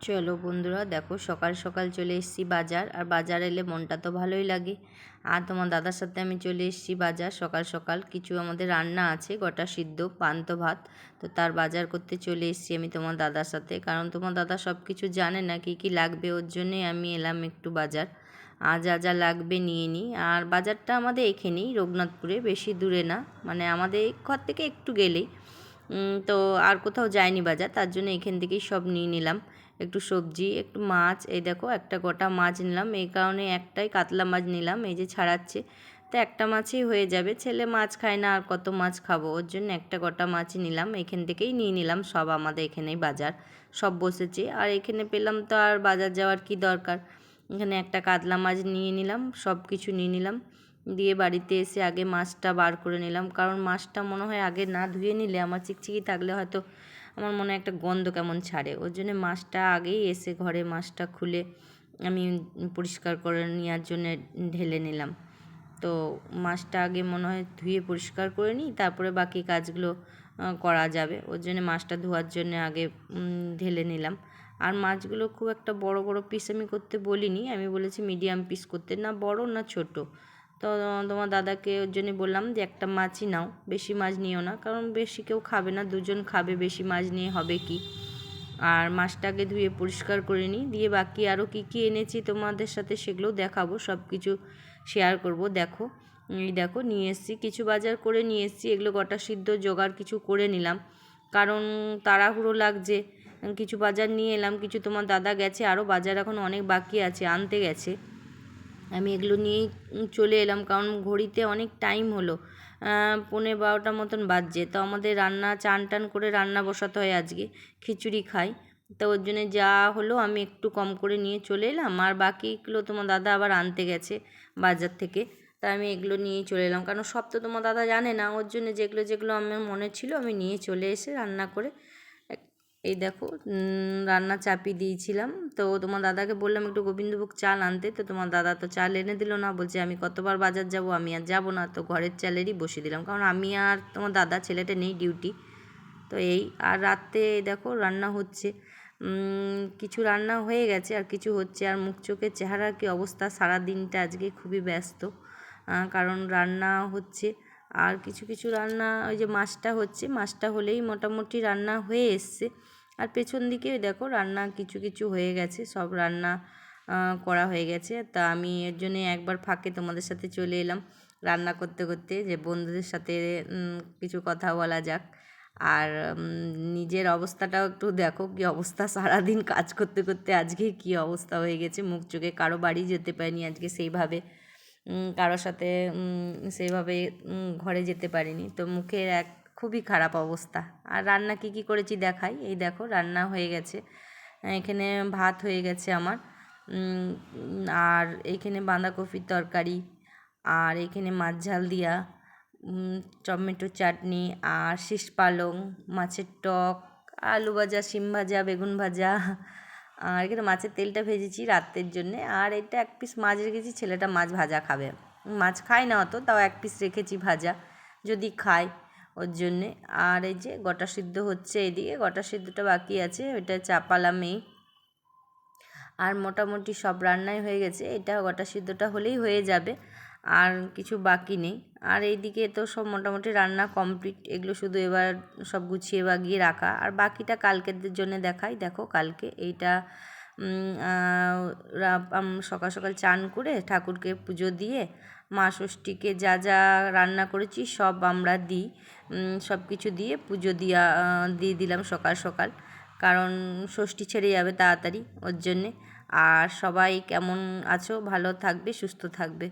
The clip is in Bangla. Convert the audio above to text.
চলো বন্ধুরা, দেখো সকাল সকাল চলে এসেছি বাজার। আর বাজার এলে মনটা তো ভালোই লাগে। আর তোমার দাদার সাথে আমি চলে এসেছি বাজার সকাল সকাল। কিছু আমাদের রান্না আছে, গোটা সিদ্ধ পান্তা ভাত, তো তার বাজার করতে চলে এসেছি আমি তোমার দাদার সাথে। কারণ তোমার দাদা সব কিছু জানে না কী কী লাগবে, ওর জন্যই আমি এলাম একটু বাজার। আর যা যা লাগবে নিয়ে নিই। আর বাজারটা আমাদের এখানেই রঘুনাথপুরে, বেশি দূরে না, মানে আমাদের ঘর থেকে একটু গেলেই। তো আর কোথাও যায়নি বাজার, তার জন্য এখান থেকেই সব নিয়ে নিলাম। একটু সবজি, একটু মাছ, এই দেখো একটা গোটা মাছ নিলাম, এই কারণে একটাই কাতলা মাছ নিলাম, এই যে ছাড়াচ্ছে, তো একটা মাছই হয়ে যাবে। ছেলে মাছ খায় না, আর কত মাছ খাবো, ওর জন্য একটা গোটা মাছই নিলাম। এখান থেকেই নিয়ে নিলাম সব, আমাদের এখানেই বাজার সব বসেছে। আর এখানে পেলাম তো আর বাজার যাওয়ার কি দরকার। এখানে একটা কাতলা মাছ নিয়ে নিলাম, সব কিছু নিয়ে নিলাম। দিয়ে বাড়িতে এসে আগে মাছটা বার করে নিলাম, কারণ মাছটা মনে হয় আগে না ধুয়ে নিলে, আমার চিকচিকি থাকলে হয়তো আমার মনে হয় একটা গন্ধ কেমন ছাড়ে। ওর জন্য মাছটা আগেই এসে ঘরে মাছটা খুলে আমি পরিষ্কার করে নেওয়ার জন্য ঢেলে নিলাম। তো মাছটা আগে মনে হয় ধুয়ে পরিষ্কার করে নিই, তারপরে বাকি কাজগুলো করা যাবে। ওর জন্য মাছটা ধোয়ার জন্য আগে ঢেলে নিলাম। আর মাছগুলো খুব একটা বড় বড় পিস আমি করতে বলিনি, আমি বলেছি মিডিয়াম পিস করতে, না বড় না ছোট। তো তোমার দাদাকে ওর জন্য বললাম যে একটা মাছই নাও, বেশি মাছ নিও না, কারণ বেশি কেউ খাবে না, দুজন খাবে, বেশি মাছ নিয়ে হবে কি। আর মাছটাকে ধুয়ে পরিষ্কার করে নিই। দিয়ে বাকি আরও কী কী এনেছি তোমাদের সাথে সেগুলোও দেখাবো, সব কিছু শেয়ার করব। দেখো, এই দেখো নিয়ে এসেছি, কিছু বাজার করে নিয়ে এসেছি, এগুলো গোটা সিদ্ধ জোগাড় কিছু করে নিলাম, কারণ তাড়াহুড়ো লাগছে। কিছু বাজার নিয়ে এলাম, কিছু তোমার দাদা গেছে, আরও বাজার এখন অনেক বাকি আছে, আনতে গেছে। আমি এগুলো নিয়েই চলে এলাম, কারণ ঘড়িতে অনেক টাইম হলো, 11:30 মতন বাজছে। তো আমাদের রান্না, চান টান করে রান্না বসাতে হয়, আজকে খিচুড়ি খাই। তো ওর জন্য যা হলো আমি একটু কম করে নিয়ে চলে এলাম। আর বাকিগুলো তোমার দাদা আবার আনতে গেছে বাজার থেকে, তাই আমি এগুলো নিয়েই চলে এলাম, কারণ সব তো তোমার দাদা জানে না। ওর জন্য যেগুলো যেগুলো আমার মনে ছিল আমি নিয়ে চলে এসে রান্না করে। এই দেখো রান্না চাপিয়ে দিয়েছিলাম। তো তোমার দাদাকে বললাম একটু গোবিন্দভোগ চাল আনতে, তো তোমার দাদা তো চাল এনে দিল না, বলছে আমি কতবার বাজার যাব, আমি আর যাবো না। তো ঘরের চালেরই বসিয়ে দিলাম, কারণ আমি আর তোমার দাদা, ছেলেটা নেই ডিউটি। তো এই, আর রাতে দেখো রান্না হচ্ছে, কিছু রান্না হয়ে গেছে আর কিছু হচ্ছে। আর মুখ চোখের চেহারার কী অবস্থা, সারা দিনটা আজকে খুবই ব্যস্ত, কারণ রান্না হচ্ছে। আর কিছু কিছু রান্না, ওই যে মাছটা হচ্ছে, মাছটা হলেই মোটামুটি রান্না হয়ে এসছে। আর পেছন দিকে দেখো রান্না কিছু কিছু হয়ে গেছে, সব রান্না করা হয়ে গেছে। তা আমি এর জন্যে একবার ফাঁকে তোমাদের সাথে চলে এলাম রান্না করতে করতে, যে বন্ধুদের সাথে কিছু কথা বলা যাক। আর নিজের অবস্থাটাও একটু দেখো, কী অবস্থা, সারাদিন কাজ করতে করতে আজকে কী অবস্থা হয়ে গেছে মুখ চোখে। কারো বাড়ি যেতে পারিনি আজকে সেইভাবে, কারোর সাথে সেইভাবে ঘরে যেতে পারিনি, তো মুখের এক খুবই খারাপ অবস্থা। আর রান্না কী কী করেছি দেখাই, এই দেখো রান্না হয়ে গেছে। এখানে ভাত হয়ে গেছে আমার, আর এইখানে বাঁধাকপির তরকারি, আর এইখানে মাছ ঝাল দিয়া, টমেটো চাটনি, আর শীষ পালং, মাছের টক, আলু ভাজা, শিম ভাজা, বেগুন ভাজা। আর এখানে মাছের তেলটা ভেজেছি রাতের জন্যে। আর এটা এক পিস মাছ রেখেছি, ছেলেটা মাছ ভাজা খাবে, মাছ খায় না অত, তাও এক পিস রেখেছি ভাজা, যদি খায় ওর জন্যে। আর এই যে গোটা সিদ্ধ হচ্ছে, এদিকে গোটা সিদ্ধটা বাকি আছে, ওইটা চাপালাম এই। আর মোটামুটি সব রান্নাই হয়ে গেছে, এটা গোটা সিদ্ধটা হলেই হয়ে যাবে, আর কিছু বাকি নেই। আর এইদিকে তো সব মোটামুটি রান্না কমপ্লিট, এগুলো শুধু এবার সব গুছিয়ে বাগিয়ে রাখা। আর বাকিটা কালকের জন্য দেখাই, দেখো কালকে এইটা সকাল সকাল চান করে ঠাকুরকে পুজো দিয়ে, মা ষষ্ঠীকে যা যা রান্না করেছি সব আমরা দিই, সব কিছু দিয়ে পুজো দিয়ে দিলাম সকাল সকাল, কারণ ষষ্ঠী ছেড়ে যাবে তাড়াতাড়ি, ওর জন্যে। আর সবাই কেমন আছো, ভালো থাকবে, সুস্থ থাকবে।